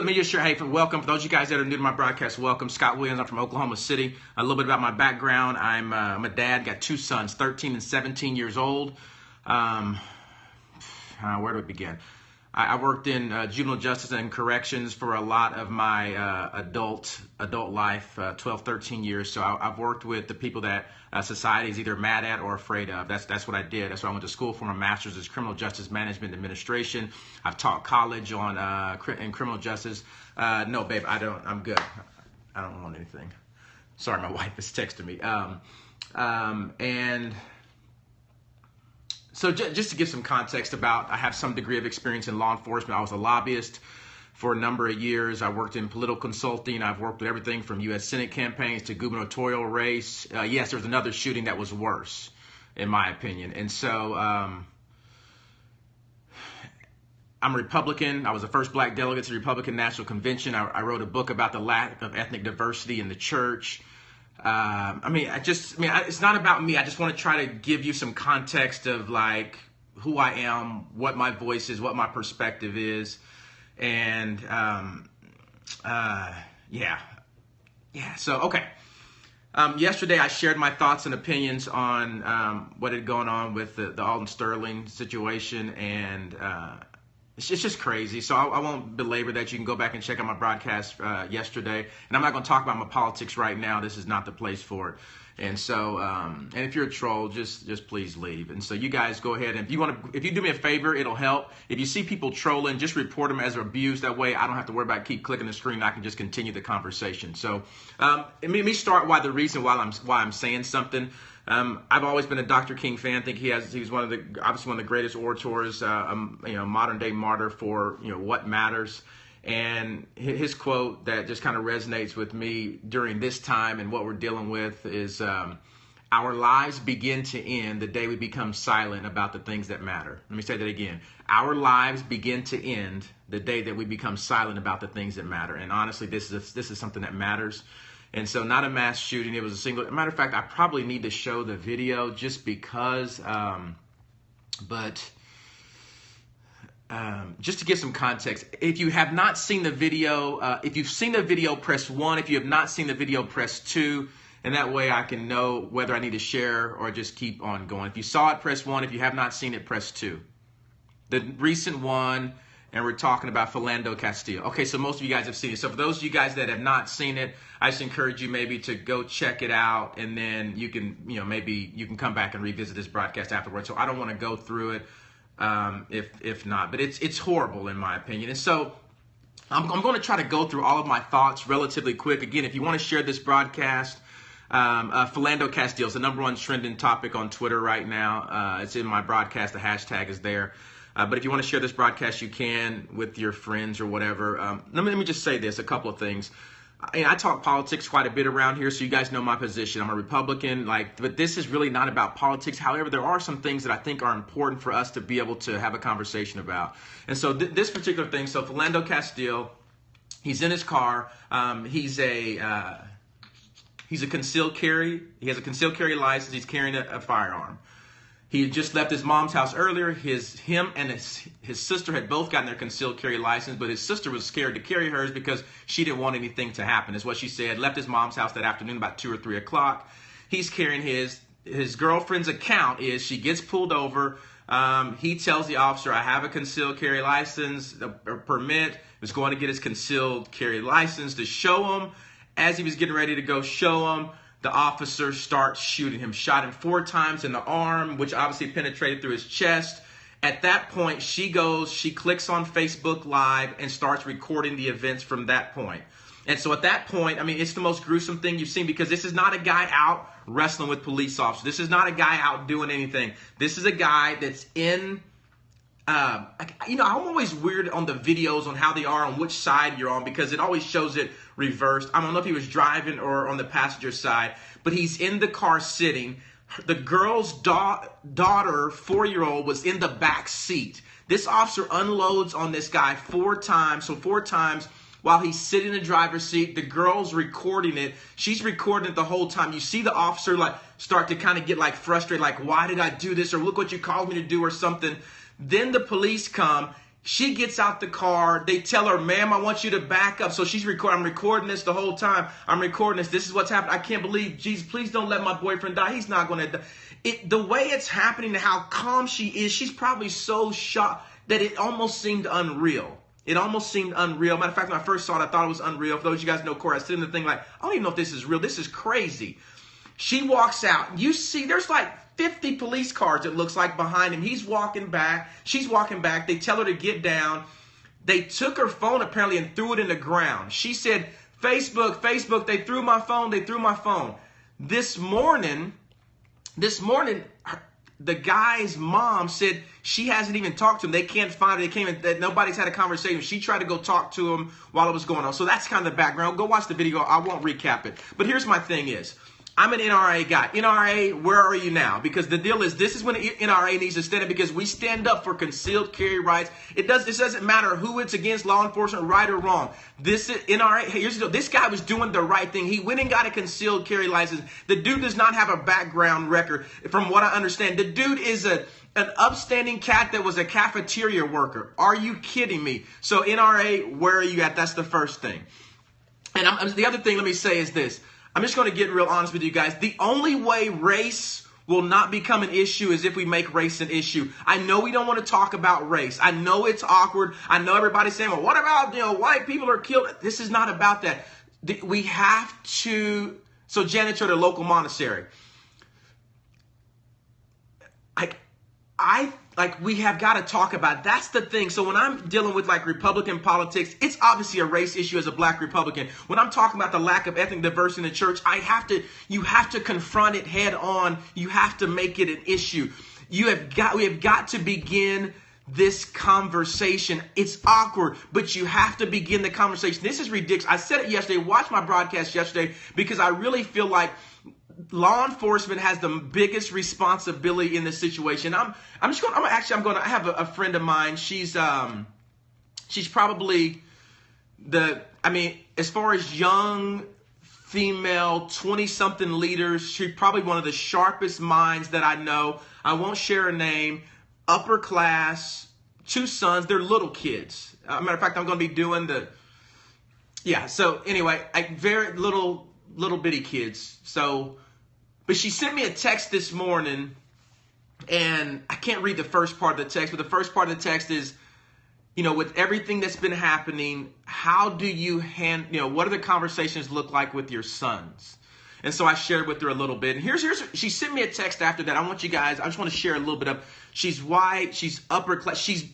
Let me just share, hey, welcome. For those of you guys that are new to my broadcast, welcome. Scott Williams, I'm from Oklahoma City. A little bit about my background. I'm a dad, got two sons, 13 and 17 years old. Where do we begin? I worked in juvenile justice and corrections for a lot of my adult life, 12, 13 years. So I've worked with the people that society is either mad at or afraid of. That's what I did. That's why I went to school for my master's in criminal justice management administration. I've taught college on in criminal justice. No, babe, I don't. I'm good. I don't want anything. Sorry, my wife is texting me. And so just to give some context about, I have some degree of experience in law enforcement. I was a lobbyist for a number of years. I worked in political consulting. I've worked with everything from U.S. Senate campaigns to gubernatorial race. Yes, there was another shooting that was worse, in my opinion. And so I'm a Republican. I was the first black delegate to the Republican National Convention. I wrote a book about the lack of ethnic diversity in the church. It's not about me. I just want to try to give you some context of like who I am, what my voice is, what my perspective is. And, So, okay. Yesterday I shared my thoughts and opinions on, what had gone on with the Alton Sterling situation, and, it's just crazy. So I won't belabor that. You can go back and check out my broadcast yesterday. And I'm not going to talk about my politics right now. This is not the place for it. And so, and if you're a troll, just please leave. And so you guys go ahead, and if you do me a favor, it'll help. If you see people trolling, just report them as abuse. That way I don't have to worry about keep clicking the screen. I can just continue the conversation. So let me start why I'm saying something. I've always been a Dr. King fan. I think he's obviously one of the greatest orators, modern day martyr for, what matters. And his quote that just kind of resonates with me during this time and what we're dealing with is, our lives begin to end the day we become silent about the things that matter. Let me say that again. Our lives begin to end the day that we become silent about the things that matter. And honestly, this is something that matters. And so, not a mass shooting. It was a single. Matter of fact, I probably need to show the video just because. Just to give some context, if you have not seen the video, if you've seen the video, press 1. If you have not seen the video, press 2. And that way I can know whether I need to share or just keep on going. If you saw it, press 1. If you have not seen it, press 2. The recent one, and we're talking about Philando, Castile. Okay, so most of you guys have seen it. So for those of you guys that have not seen it, I just encourage you maybe to go check it out, and then you can, maybe you can come back and revisit this broadcast afterwards. So I don't want to go through it. If not, but it's horrible in my opinion. And so I'm going to try to go through all of my thoughts relatively quick. Again, if you want to share this broadcast, Philando Castile is the #1 trending topic on Twitter right now. It's in my broadcast. The hashtag is there. But if you want to share this broadcast, you can with your friends or whatever. Let me just say this, a couple of things. I talk politics quite a bit around here, so you guys know my position. I'm a Republican, but this is really not about politics. However, there are some things that I think are important for us to be able to have a conversation about. And so this particular thing, so Philando Castile, he's in his car. He's a concealed carry. He has a concealed carry license. He's carrying a firearm. He had just left his mom's house earlier. Him and his sister had both gotten their concealed carry license, but his sister was scared to carry hers because she didn't want anything to happen, is what she said. Left his mom's house that afternoon about 2 or 3 o'clock. He's carrying his girlfriend's account is she gets pulled over. He tells the officer, I have a concealed carry license, a permit. Was going to get his concealed carry license to show him. As he was getting ready to go show him, the officer starts shooting him, shot him 4 times in the arm, which obviously penetrated through his chest. At that point, she clicks on Facebook Live and starts recording the events from that point. And so at that point, it's the most gruesome thing you've seen, because this is not a guy out wrestling with police officers. This is not a guy out doing anything. This is a guy that's in, I'm always weird on the videos on how they are, on which side you're on, because it always shows it reversed. I don't know if he was driving or on the passenger side, but he's in the car sitting. The girl's daughter, 4-year-old, was in the back seat. This officer unloads on this guy 4 times. So 4 times while he's sitting in the driver's seat. The girl's recording it. She's recording it the whole time. You see the officer start to kind of get frustrated, why did I do this? Or look what you called me to do or something. Then the police come. She gets out the car. They tell her, ma'am, I want you to back up. So she's recording. I'm recording this the whole time. I'm recording this. This is what's happening. I can't believe, Jesus, please don't let my boyfriend die. He's not going to die. The way it's happening, how calm she is, she's probably so shocked that it almost seemed unreal. It almost seemed unreal. Matter of fact, when I first saw it, I thought it was unreal. For those of you guys know Corey, I sit in the thing like, I don't even know if this is real. This is crazy. She walks out. You see, there's like 50 police cars, it looks like, behind him. He's walking back. She's walking back. They tell her to get down. They took her phone, apparently, and threw it in the ground. She said, Facebook, they threw my phone. They threw my phone. This morning, the guy's mom said she hasn't even talked to him. They can't find her. They can't even, that nobody's had a conversation. She tried to go talk to him while it was going on. So that's kind of the background. Go watch the video. I won't recap it. But here's my thing is, I'm an NRA guy. NRA, where are you now? Because the deal is, this is when the NRA needs to stand up, because we stand up for concealed carry rights. This doesn't matter who it's against, law enforcement, right or wrong. This is NRA. Here's the deal. This guy was doing the right thing. He went and got a concealed carry license. The dude does not have a background record, from what I understand. The dude is an upstanding cat that was a cafeteria worker. Are you kidding me? So NRA, where are you at? That's the first thing. And the other thing, let me say, is this. I'm just going to get real honest with you guys. The only way race will not become an issue is if we make race an issue. I know we don't want to talk about race. I know it's awkward. I know everybody's saying, well, what about, white people are killed? This is not about that. We have to, so janitor at a local monastery. We have got to talk about it. That's the thing. So when I'm dealing with like Republican politics, it's obviously a race issue as a black Republican. When I'm talking about the lack of ethnic diversity in the church, you have to confront it head on. You have to make it an issue. We have got to begin this conversation. It's awkward, but you have to begin the conversation. This is ridiculous. I said it yesterday. Watch my broadcast yesterday, because I really feel like law enforcement has the biggest responsibility in this situation. I have a friend of mine. She's probably as far as young female 20-something leaders, she's probably one of the sharpest minds that I know. I won't share her name. Upper class, 2 sons. They're little kids. Matter of fact, I'm going to be doing so anyway, very little bitty kids. But she sent me a text this morning, and I can't read the first part of the text, but the first part of the text is, with everything that's been happening, how do you what do the conversations look like with your sons? And so I shared with her a little bit. And she sent me a text after that. I just want to share a little bit of, she's white, she's upper class. She's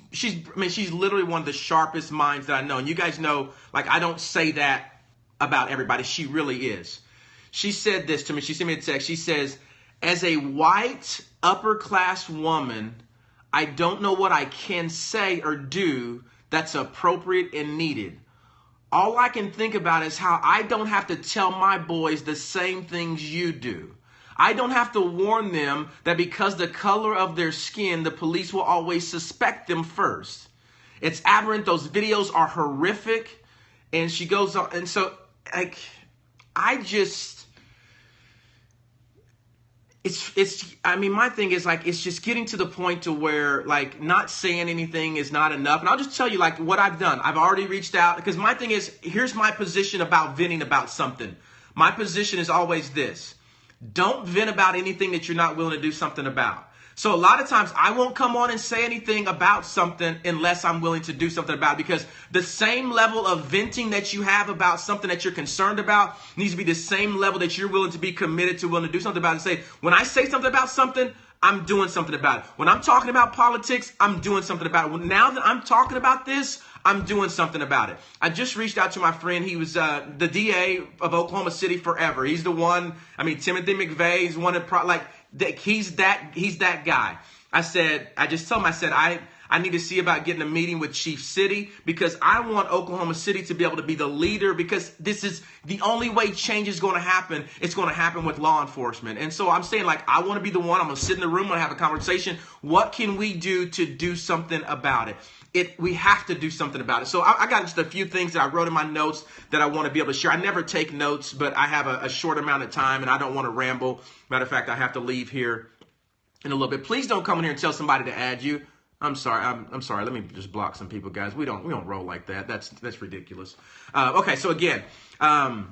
literally one of the sharpest minds that I know. And you guys know, I don't say that about everybody. She really is. She said this to me. She sent me a text. She says, as a white upper class woman, I don't know what I can say or do that's appropriate and needed. All I can think about is how I don't have to tell my boys the same things you do. I don't have to warn them that because the color of their skin, the police will always suspect them first. It's aberrant. Those videos are horrific. And she goes on. And so, my thing is it's just getting to the point to where not saying anything is not enough. And I'll just tell you what I've done. I've already reached out, because my thing is, here's my position about venting about something. My position is always this: don't vent about anything that you're not willing to do something about. So a lot of times I won't come on and say anything about something unless I'm willing to do something about it, because the same level of venting that you have about something that you're concerned about needs to be the same level that you're willing to be committed to, willing to do something about it. And say, when I say something about something, I'm doing something about it. When I'm talking about politics, I'm doing something about it. Now that I'm talking about this, I'm doing something about it. I just reached out to my friend. He was the DA of Oklahoma City forever. He's the one. Timothy McVeigh. He's one of he's that guy. I just told him, I need to see about getting a meeting with Chief City, because I want Oklahoma City to be able to be the leader, because this is the only way change is going to happen. It's going to happen with law enforcement. And so I'm saying, I want to be the one. I'm going to sit in the room. I'm going to have a conversation. What can we do to do something about it? We have to do something about it. So I got just a few things that I wrote in my notes that I want to be able to share. I never take notes, but I have a short amount of time, and I don't want to ramble. Matter of fact, I have to leave here in a little bit. Please don't come in here and tell somebody to add you. I'm sorry. I'm sorry. Let me just block some people, guys. We don't roll like that. That's ridiculous. Okay, so again, and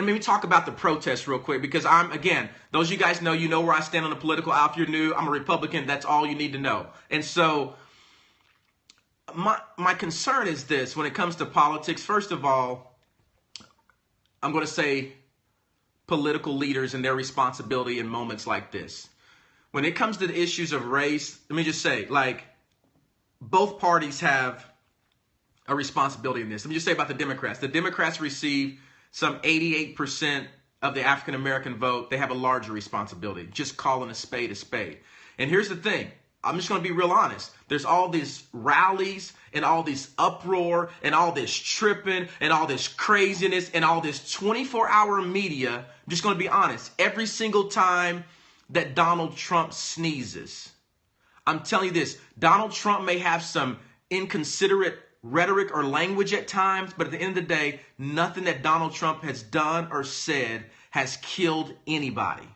maybe talk about the protests real quick, because those of you guys know, you know where I stand on the political aisle. If you're new, I'm a Republican. That's all you need to know. And so my concern is this: when it comes to politics, first of all, I'm going to say political leaders and their responsibility in moments like this. When it comes to the issues of race, let me just say, like, both parties have a responsibility in this. Let me just say about the Democrats. The Democrats receive some 88% of the African-American vote. They have a larger responsibility, just calling a spade a spade. And here's the thing. I'm just going to be real honest. There's all these rallies and all this uproar and all this tripping and all this craziness and all this 24-hour media. I'm just going to be honest. Every single time that Donald Trump sneezes, I'm telling you this, Donald Trump may have some inconsiderate rhetoric or language at times, but at the end of the day, nothing that Donald Trump has done or said has killed anybody.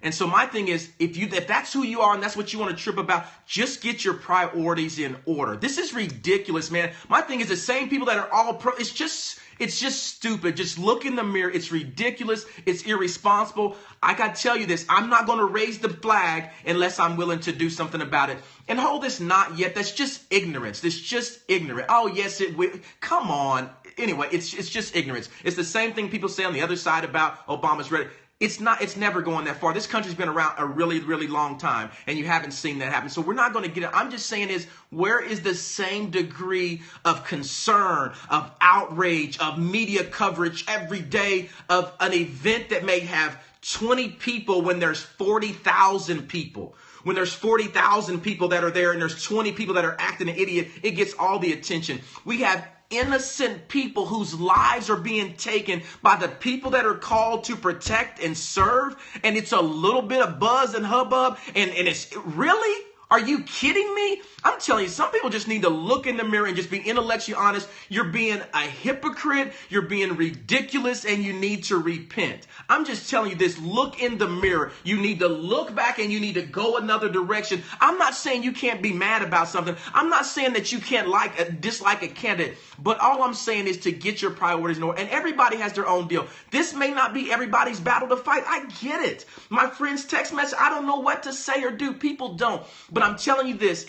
And so my thing is, if that's who you are and that's what you want to trip about, just get your priorities in order. This is ridiculous, man. My thing is, the same people that are all pro, it's just stupid. Just look in the mirror. It's ridiculous. It's irresponsible. I got to tell you this. I'm not going to raise the flag unless I'm willing to do something about it. And hold this not yet. That's just ignorance. That's just ignorant. Oh, yes, it will. Come on. Anyway, it's just ignorance. It's the same thing people say on the other side about Obama's rhetoric. It's never going that far. This country's been around a really, really long time, and you haven't seen that happen. So we're not going to get it. I'm just saying where is the same degree of concern, of outrage, of media coverage every day of an event that may have 20 people when there's 40,000 people? When there's 40,000 people that are there and there's 20 people that are acting an idiot, it gets all the attention. We have innocent people whose lives are being taken by the people that are called to protect and serve, and it's a little bit of buzz and hubbub, and it's really? Are you kidding me? I'm telling you, some people just need to look in the mirror and just be intellectually honest. You're being a hypocrite, you're being ridiculous, and you need to repent. I'm just telling you this. Look in the mirror. You need to look back and you need to go another direction. I'm not saying you can't be mad about something. I'm not saying that you can't dislike a candidate. But all I'm saying is to get your priorities in order. And everybody has their own deal. This may not be everybody's battle to fight. I get it. My friend's text message, I don't know what to say or do. People don't. But I'm telling you this,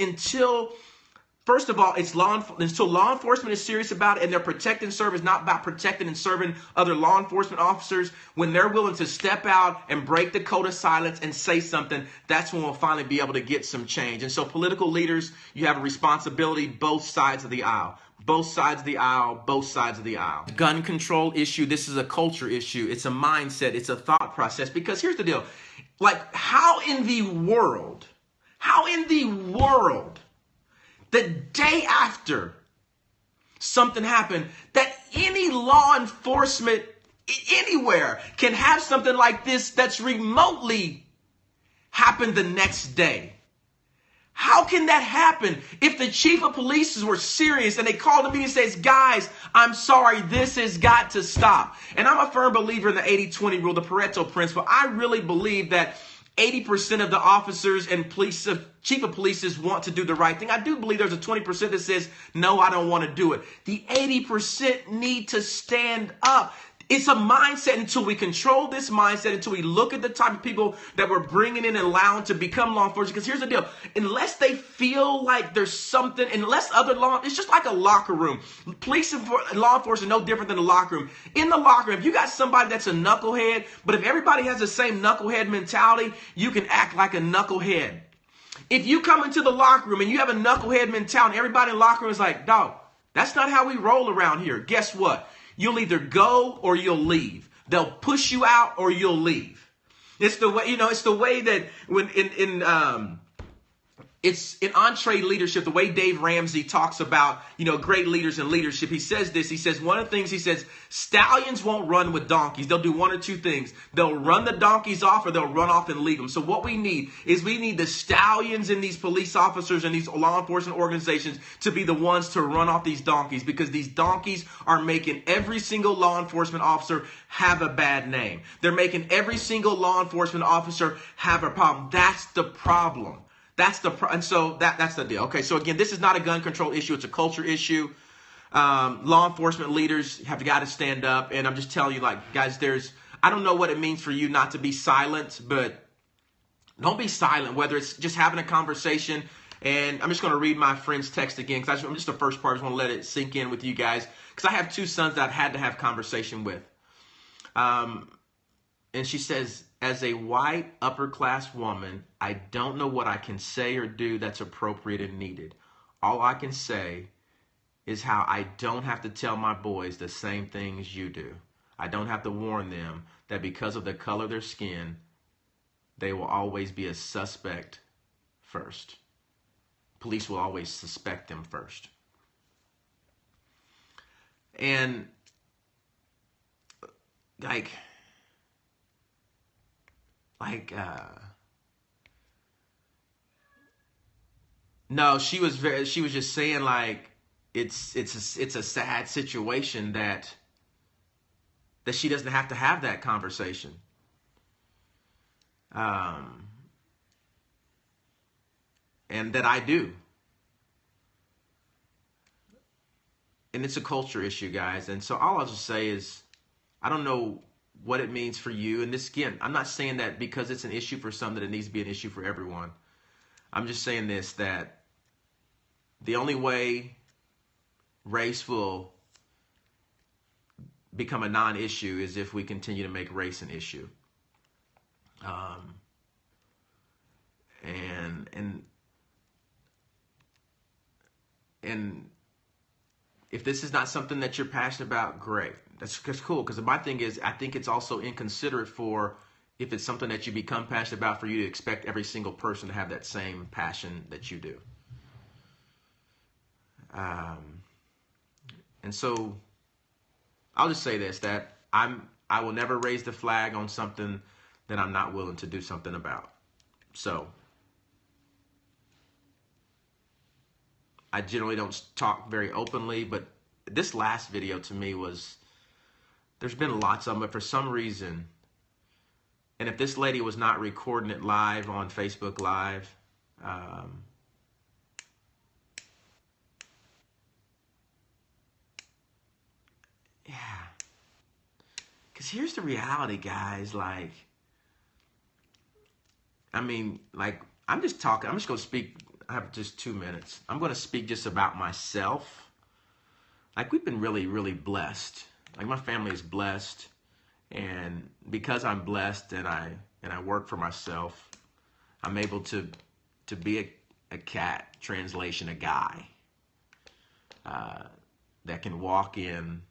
first of all, until law enforcement is serious about it and their protect and serve is not about protecting and serving other law enforcement officers, when they're willing to step out and break the code of silence and say something, that's when we'll finally be able to get some change. And so political leaders, you have a responsibility both sides of the aisle. Both sides of the aisle, both sides of the aisle. Gun control issue, this is a culture issue. It's a mindset. It's a thought process. Because here's the deal. Like, how in the world, the day after something happened, that any law enforcement anywhere can have something like this that's remotely happened the next day? How can that happen? If the chief of police were serious and they called a meeting and says, guys, I'm sorry, this has got to stop. And I'm a firm believer in the 80-20 rule, the Pareto principle. I really believe that 80% of the officers and chief of police want to do the right thing. I do believe there's a 20% that says, no, I don't want to do it. The 80% need to stand up. It's a mindset. Until we control this mindset, until we look at the type of people that we're bringing in and allowing to become law enforcement. Because here's the deal. Unless they feel like there's something, it's just like a locker room. Police and law enforcement are no different than a locker room. In the locker room, if you got somebody that's a knucklehead, but if everybody has the same knucklehead mentality, you can act like a knucklehead. If you come into the locker room and you have a knucklehead mentality, everybody in the locker room is like, dog, that's not how we roll around here. Guess what? You'll either go or you'll leave. They'll push you out or you'll leave. It's the way, it's the way that when it's in entree leadership, the way Dave Ramsey talks about, great leaders in leadership. He says this, he says, one of the things he says, stallions won't run with donkeys. They'll do one or two things. They'll run the donkeys off or they'll run off and leave them. So what we need is the stallions in these police officers and these law enforcement organizations to be the ones to run off these donkeys, because these donkeys are making every single law enforcement officer have a bad name. They're making every single law enforcement officer have a problem. That's the problem. And so that's the deal. Okay, so again, this is not a gun control issue. It's a culture issue. Law enforcement leaders have got to stand up. And I'm just telling you, like, guys, I don't know what it means for you not to be silent, but don't be silent, whether it's just having a conversation. And I'm just going to read my friend's text again, because I'm just the first part. I just want to let it sink in with you guys, because I have two sons that I've had to have conversation with. And she says, as a white upper class woman, I don't know what I can say or do that's appropriate and needed. All I can say is how I don't have to tell my boys the same things you do. I don't have to warn them that because of the color of their skin, they will always be a suspect first. Police will always suspect them first. And no, she was just saying, like, it's a sad situation that she doesn't have to have that conversation. And that I do. And it's a culture issue, guys. And so all I'll just say is, I don't know what it means for you. And this, again, I'm not saying that because it's an issue for some that it needs to be an issue for everyone. I'm just saying this, that the only way race will become a non-issue is if we continue to make race an issue. And if this is not something that you're passionate about, great. That's cool. Because my thing is, I think it's also inconsiderate for, if it's something that you become passionate about, for you to expect every single person to have that same passion that you do. And so I'll just say this, that I will never raise the flag on something that I'm not willing to do something about. So I generally don't talk very openly, but this last video to me was, there's been lots of them, but for some reason, and if this lady was not recording it live on Facebook Live, yeah. Because here's the reality, guys. Like, I mean, like, I'm just going to speak. I have just 2 minutes. I'm going to speak just about myself. Like, we've been really, really blessed. Like, my family is blessed. And because I'm blessed and I work for myself, I'm able to be a cat, translation, a guy that can walk in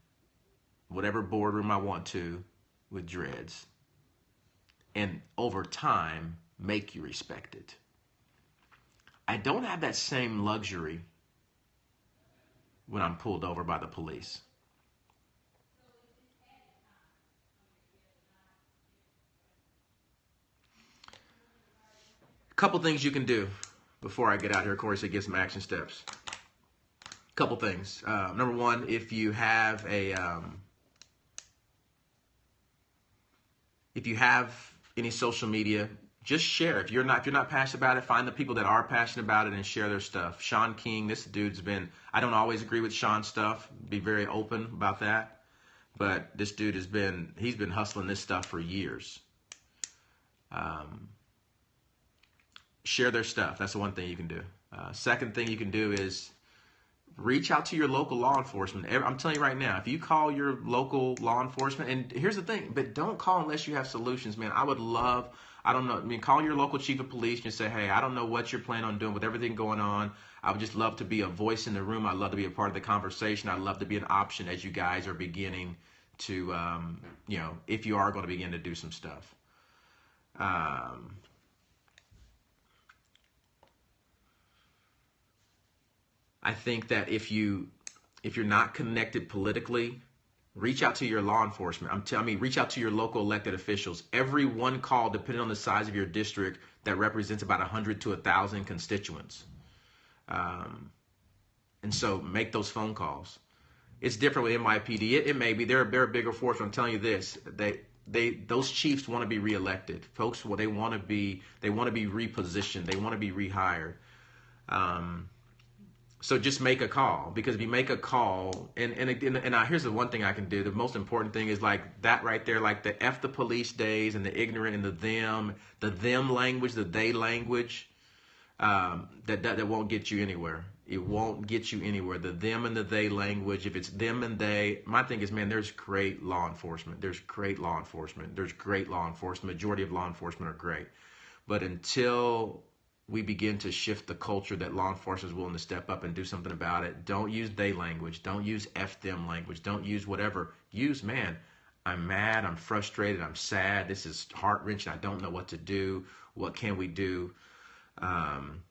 whatever boardroom I want to with dreads, and over time make you respected. I don't have that same luxury when I'm pulled over by the police. A couple things you can do before I get out here. Of course, it gets some action steps. A couple things. Number one, if you have any social media, just share. If you're not passionate about it, find the people that are passionate about it and share their stuff. Sean King, this dude's been, I don't always agree with Sean's stuff, be very open about that, but this dude he's been hustling this stuff for years. Share their stuff. That's the one thing you can do. Second thing you can do is reach out to your local law enforcement. I'm telling you right now, if you call your local law enforcement, and here's the thing, but don't call unless you have solutions, man. Call your local chief of police and say, hey, I don't know what you're planning on doing with everything going on. I would just love to be a voice in the room. I'd love to be a part of the conversation. I'd love to be an option as you guys are beginning to, if you are going to begin to do some stuff. I think that if you're not connected politically, reach out to your law enforcement. Reach out to your local elected officials. Every one call, depending on the size of your district, that represents about 100 to 1,000 constituents. And so make those phone calls. It's different with NYPD. It may be they're a bigger force. But I'm telling you this: those chiefs want to be reelected. Folks, well, they want to be repositioned. They want to be rehired. So just make a call, because if you make a call, and here's the one thing I can do. The most important thing is like that right there, like the F the police days and the ignorant and the them language, the they language, that won't get you anywhere. It won't get you anywhere. The them and the they language, if it's them and they, my thing is, man, there's great law enforcement. There's great law enforcement. There's great law enforcement. Majority of law enforcement are great. But until we begin to shift the culture that law enforcement is willing to step up and do something about it, don't use they language. Don't use F them language. Don't use whatever. Use, man, I'm mad, I'm frustrated, I'm sad, this is heart-wrenching, I don't know what to do. What can we do? And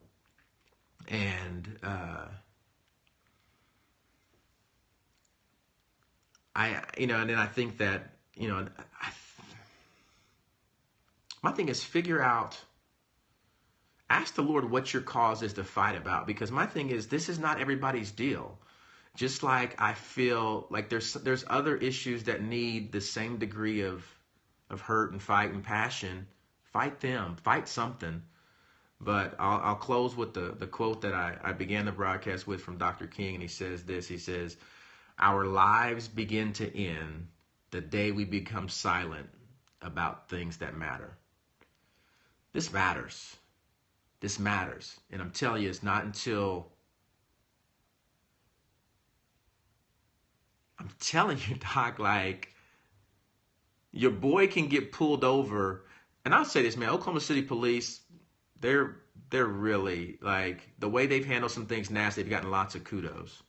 then I think that, my thing is figure out, ask the Lord what your cause is to fight about, because my thing is, this is not everybody's deal. Just like I feel like there's other issues that need the same degree of hurt and fight and passion. Fight them, fight something. But I'll close with the quote that I began the broadcast with from Dr. King, and he says this. He says, "Our lives begin to end the day we become silent about things that matter." This matters. This matters. And I'm telling you, it's not until, I'm telling you, Doc, like, your boy can get pulled over. And I'll say this, man, Oklahoma City police, they're really, like, the way they've handled some things nasty, they've gotten lots of kudos.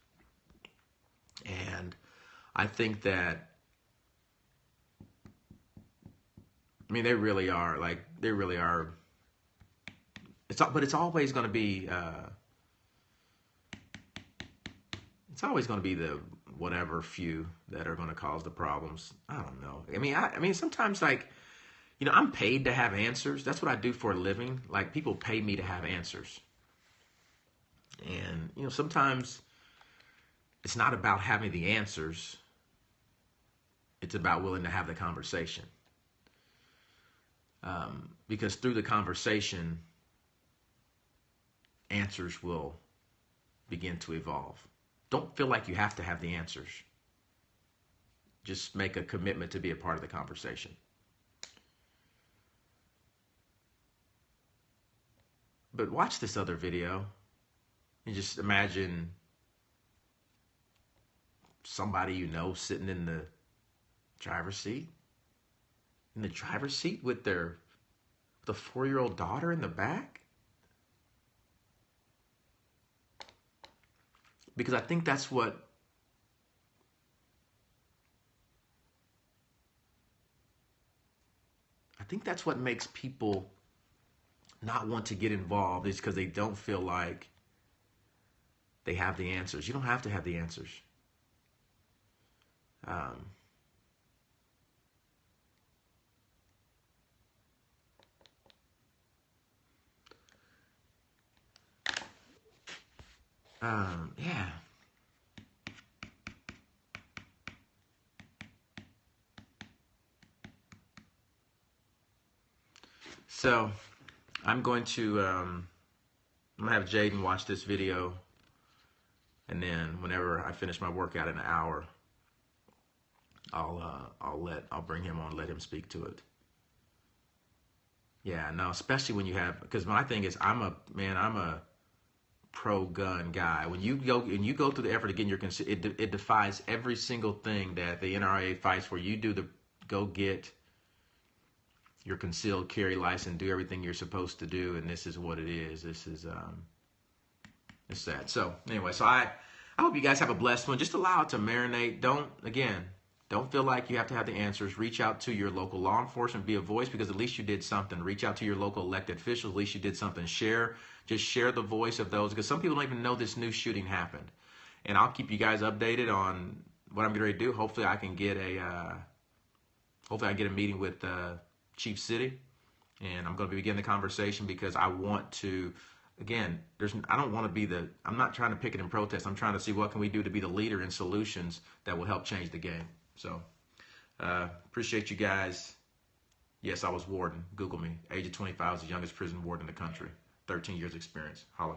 And I think that, I mean, they really are, but it's always going to be, the whatever few that are going to cause the problems. I don't know. I mean, sometimes, like, I'm paid to have answers. That's what I do for a living. Like, people pay me to have answers. And, sometimes it's not about having the answers. It's about willing to have the conversation. Because through the conversation, answers will begin to evolve. Don't feel like you have to have the answers. Just make a commitment to be a part of the conversation. But watch this other video and just imagine somebody sitting in the driver's seat. In the driver's seat with the 4-year-old daughter in the back. Because I think that's what makes people not want to get involved, is because they don't feel like they have the answers. You don't have to have the answers. Yeah. So I'm going to have Jaden watch this video, and then whenever I finish my workout in an hour, I'll bring him on, let him speak to it. Yeah, no, especially when you have, because my thing is, I'm a pro-gun guy. When you go through the effort to get your it defies every single thing that the NRA fights for. You do go get your concealed carry license, do everything you're supposed to do, and this is what it is. This is it's sad. So anyway, so I hope you guys have a blessed one. Just allow it to marinate. Don't feel like you have to have the answers. Reach out to your local law enforcement. Be a voice, because at least you did something. Reach out to your local elected officials. At least you did something. Just share the voice of those, because some people don't even know this new shooting happened. And I'll keep you guys updated on what I'm getting ready to do. Hopefully I can get a meeting with Chief City, and I'm going to begin the conversation, because I want to, again, I'm not trying to pick it in protest. I'm trying to see what can we do to be the leader in solutions that will help change the game. So Appreciate you guys. Yes, I was warden. Google me. Age of 25, I was the youngest prison warden in the country. 13 years experience. Holla.